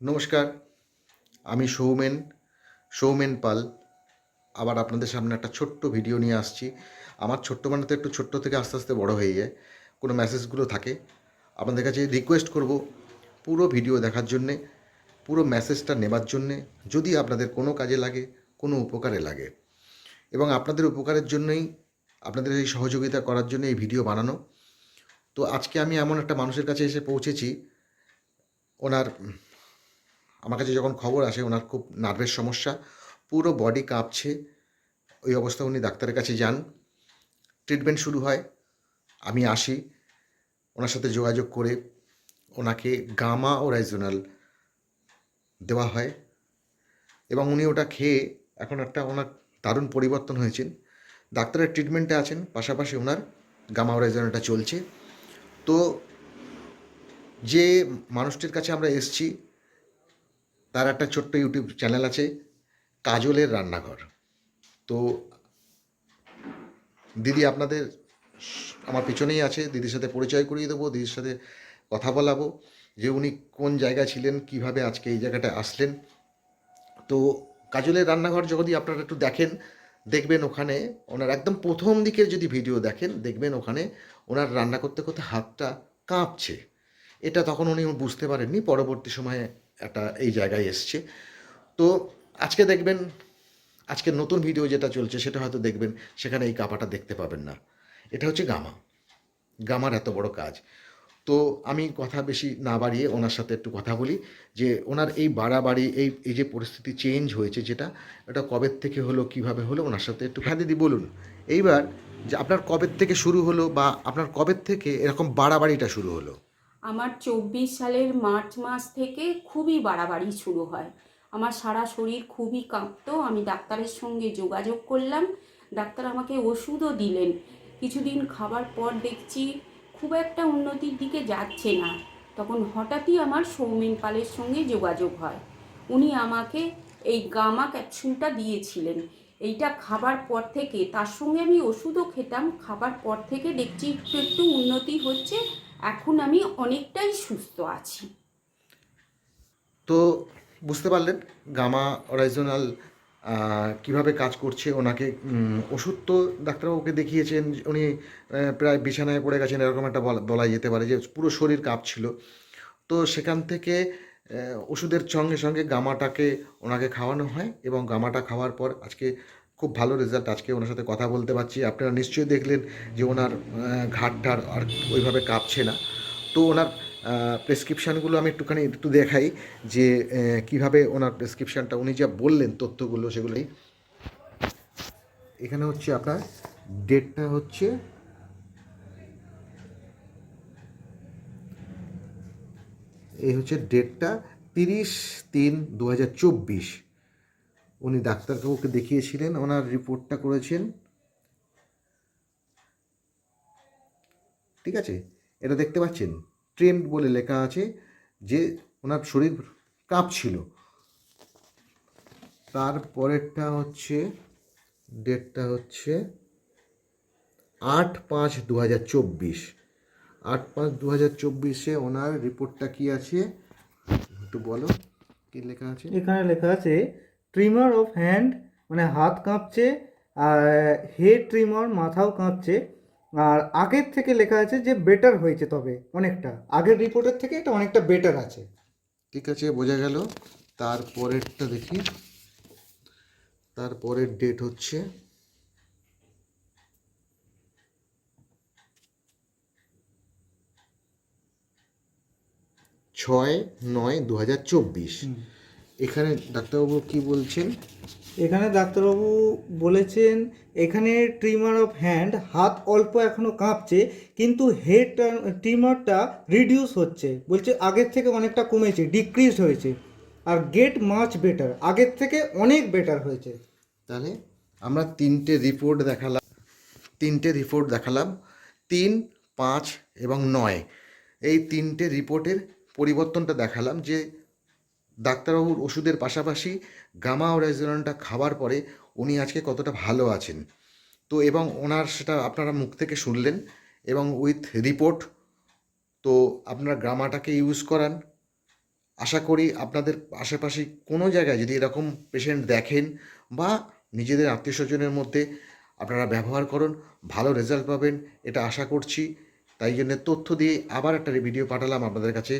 নমস্কার, আমি সৌমেন পাল। আবার আপনাদের সামনে একটা ছোট্ট ভিডিও নিয়ে আসছি। আমার ছোট্ট মানে তো একটু ছোট্ট থেকে আস্তে আস্তে বড় হয়ে যায়। কোনো মেসেজগুলো থাকে। আপনাদের কাছে রিকোয়েস্ট করব পুরো ভিডিও দেখার জন্যে, পুরো মেসেজটা নেবার জন্যে। যদি আপনাদের কোনো কাজে লাগে, কোনো উপকারে লাগে, এবং আপনাদের উপকারের জন্যই, আপনাদের এই সহযোগিতা করার জন্য এই ভিডিও বানানো। তো আজকে আমি এমন একটা মানুষের কাছে এসে পৌঁছেছি। ওনার আমার কাছে যখন খবর আসে ওনার খুব নার্ভের সমস্যা, পুরো বডি কাঁপছে। ওই অবস্থায় উনি ডাক্তারের কাছে যান, ট্রিটমেন্ট শুরু হয়। আমি আসি, ওনার সাথে যোগাযোগ করে ওনাকে গামা ওরাইজোনাল দেওয়া হয়, এবং উনি ওটা খেয়ে এখন ওনার দারুণ পরিবর্তন হয়েছেন। ডাক্তারের ট্রিটমেন্টে আছেন, পাশাপাশি ওনার গামা ওরাইজোনালটা চলছে। তো যে মানুষটির কাছে আমরা এসছি, তার একটা ছোট্ট ইউটিউব চ্যানেল আছে, কাজলের রান্নাঘর। তো দিদি আপনাদের আমার পিছনেই আছে, দিদির সাথে পরিচয় করিয়ে দেবো, দিদির সাথে কথা বলাবো যে উনি কোন জায়গায় ছিলেন, কিভাবে আজকে এই জায়গাটায় আসলেন। তো কাজলের রান্নাঘর যদি আপনারা একটু দেখেন, দেখবেন ওখানে ওনার একদম প্রথম দিকের যদি ভিডিও দেখেন, দেখবেন ওখানে ওনার রান্না করতে করতে হাতটা কাঁপছে। এটা তখন উনি বুঝতে পারেননি, পরবর্তী সময়ে একটা এই জায়গায় এসছে। তো আজকে দেখবেন, আজকের নতুন ভিডিও যেটা চলছে সেটা হয়তো দেখবেন, সেখানে এই কাপাটা দেখতে পাবেন না। এটা হচ্ছে গামার এত বড় কাজ। তো আমি কথা বেশি না বাড়িয়ে ওনার সাথে একটু কথা বলি যে ওনার এই বাড়াবাড়ি, এই যে পরিস্থিতি চেঞ্জ হয়েছে, যেটা এটা কবে থেকে হলো, কিভাবে হলো, ওনার সাথে একটু। হ্যাঁ দিদি বলুন এইবার, যে আপনার কবে থেকে শুরু হলো, বা আপনার কবে থেকে এরকম বাড়াবাড়িটা শুরু হলো? আমার 24 সালের মার্চ মাস থেকে খুবই বাড়াবাড়ি শুরু হয়। আমার সারা শরীর খুবই কাঁপতো। আমি ডাক্তারের সঙ্গে যোগাযোগ করলাম। ডাক্তার আমাকে ওষুধও দিলেন। কিছুদিন খাবার পর দেখছি খুব একটা উন্নতির দিকে যাচ্ছে না। তখন হঠাৎই আমার সৌমেন পালের সঙ্গে যোগাযোগ হয়। উনি আমাকে এই গামা ক্যাপসুলটা দিয়েছিলেন। এইটা খাবার পর থেকে, তার সঙ্গে আমি ওষুধও খেতাম, খাবার পর থেকে দেখছি একটু একটু উন্নতি হচ্ছে। এখন আমি অনেকটাই সুস্থ আছি। তো বুঝতে পারলেন গামা অরাইজোনাল কীভাবে কাজ করছে। ওনাকে ওষুধ তো ডাক্তারবাবুকে দেখিয়েছেন, উনি প্রায় বিছানায় পড়ে গেছেন, এরকম একটা বলা যেতে পারে, যে পুরো শরীর কাঁপছিল। তো সেখান থেকে ওষুধের সঙ্গে সঙ্গে গামাটাকে ওনাকে খাওয়ানো হয়, এবং গামাটা খাওয়ার পর আজকে খুব ভালো রেজাল্ট। আজকে ওনার সাথে কথা বলতে পারছি। আপনারা নিশ্চয়ই দেখলেন যে ওনার ঘাড়টার আর ওইভাবে কাঁপছে না। তো ওনার প্রেসক্রিপশানগুলো আমি একটু দেখাই, যে কিভাবে ওনার প্রেসক্রিপশানটা, উনি যা বললেন তথ্যগুলো সেগুলোই এখানে হচ্ছে। আপনার ডেটটা হচ্ছে, এই হচ্ছে ডেটটা 30/3/2024। উনি ডাক্তারবাবুকে দেখিয়েছিলেন, ওনার রিপোর্টটা করেছেন। ঠিক আছে, এটা দেখতে পাচ্ছেন, ট্রেন্ড বলে লেখা আছে, যে ওনার শরীর কাঁপছিল। তারপরেরটা হচ্ছে, ডেটটা হচ্ছে 8/5/2024। 8/5/2024 ওনার রিপোর্টটা কি আছে একটু বলো, কি লেখা আছে? এখানে লেখা আছে ট্রিমার অফ হ্যান্ড, মানে হাত কাঁপছে, আর হেড ট্রিমার, মাথাও কাঁপছে। আর আগের থেকে লেখা আছে যে বেটার হয়েছে, তবে অনেকটা আগের রিপোর্টের থেকে এটা অনেকটা বেটার আছে। ঠিক আছে, বোঝা গেল। তারপরেরটা দেখি, তারপরের ডেট হচ্ছে 6/9/2024। এখানে ডাক্তারবাবু কি বলছেন? এখানে ডাক্তারবাবু বলেছেন এখানে ট্রিমার অফ হ্যান্ড, হাত অল্প এখনও কাঁপছে, কিন্তু হেড ট্রিমারটা রিডিউস হচ্ছে, বলছে আগের থেকে অনেকটা কমেছে, ডিক্রিজ হয়েছে। আর গেট মাচ বেটার, আগের থেকে অনেক বেটার হয়েছে। তাহলে আমরা তিনটে রিপোর্ট দেখালাম, 3, 5 এবং 9। এই তিনটে রিপোর্টের পরিবর্তনটা দেখালাম, যে ডাক্তারবাবুর ওষুধের পাশাপাশি গামা অরাইজোনালটা খাওয়ার পরে উনি আজকে কতটা ভালো আছেন। তো এবং ওনার সেটা আপনারা মুখ থেকে শুনলেন, এবং উইথ রিপোর্ট। তো আপনারা গামাটাকে ইউজ করান, আশা করি আপনাদের আশেপাশে কোনো জায়গায় যদি এরকম পেশেন্ট দেখেন বা নিজেদের আত্মীয় স্বজনের মধ্যে আপনারা ব্যবহার করুন, ভালো রেজাল্ট পাবেন এটা আশা করছি। তাই জন্য তথ্য দিয়ে আবার একটা ভিডিও পাঠালাম আপনাদের কাছে।